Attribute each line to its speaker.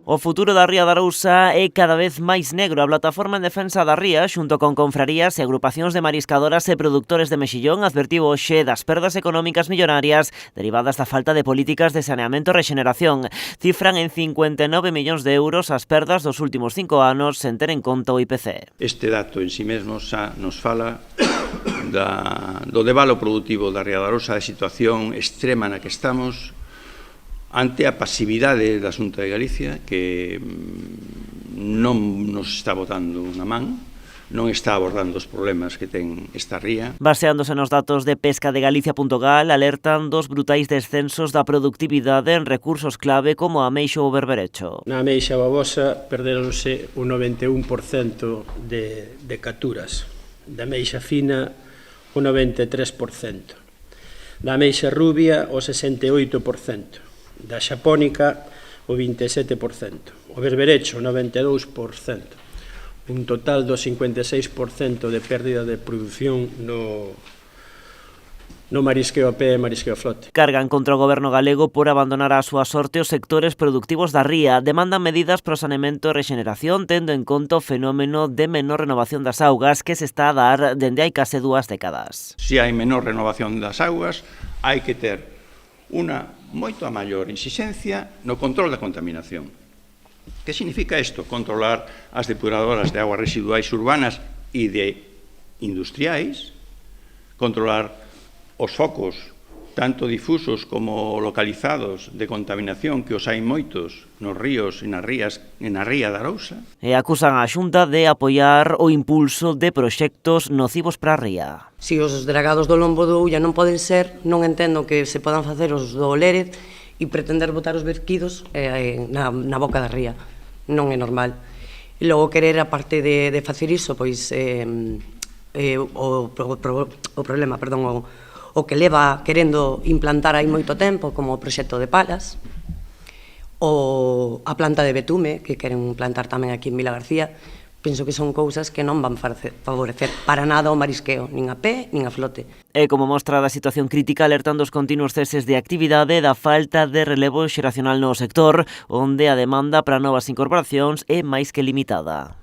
Speaker 1: O futuro da ría da Arousa é cada vez máis negro. A plataforma en defensa da ría, xunto con confrarías e agrupacións de mariscadoras e produtores de mexillón, advertiu hoxe das perdas económicas millonarias derivadas da falta de políticas de saneamento e rexeneración. Cifran en 59 millóns de euros as perdas dos últimos 5 anos sen ter en conta o IPC.
Speaker 2: Este dato en si mesmo xa nos fala do debalo produtivo da ría da Arousa, da situación extrema na que estamos, ante a pasividade da Xunta de Galicia, que non nos está botando unha man, non está abordando os problemas que ten esta ría.
Speaker 1: Baseándose nos datos de pescadegalicia.gal, alertan dos brutais descensos da productividade en recursos clave como a ameixo ou berberecho.
Speaker 3: Na ameixa babosa perderonse un 91% de capturas, da ameixa fina o 93%, da ameixa rubia o 68%, da xapónica o 27%, o berberecho o 92%, un total do 56% de pérdida de produción no marisqueo a pé e marisqueo a flote.
Speaker 1: Cargan contra o goberno galego por abandonar a súa sorte os sectores productivos da ría. Demandan medidas pro saneamento e rexeneración, tendo en conta o fenómeno de menor renovación das augas que se está a dar dende hai case 2 décadas.
Speaker 2: Se hai menor renovación das augas, hai que ter unha moito a maior insistencia no control da contaminación. Que significa isto? Controlar as depuradoras de aguas residuais urbanas e de industriais, controlar os focos, tanto difusos como localizados, de contaminación, que os hai moitos nos ríos e na ría da Arousa.
Speaker 1: E acusan a Xunta de apoiar o impulso de proxectos nocivos para a ría.
Speaker 4: Si os dragados do lombo do Ulla non poden ser, non entendo que se podan facer os do Lérez e pretender botar os verquidos na boca da ría. Non é normal. E logo querer, aparte de facer iso, pois o problema, perdón, o que leva querendo implantar hai moito tempo, como o proxecto de Palas, ou a planta de betume, que queren plantar tamén aquí en Vilagarcía, penso que son cousas que non van favorecer para nada o marisqueo, nin a pé, nin a flote.
Speaker 1: E como mostra da situación crítica, alertando os continuos ceses de actividade da falta de relevo xeracional no sector, onde a demanda para novas incorporacións é máis que limitada.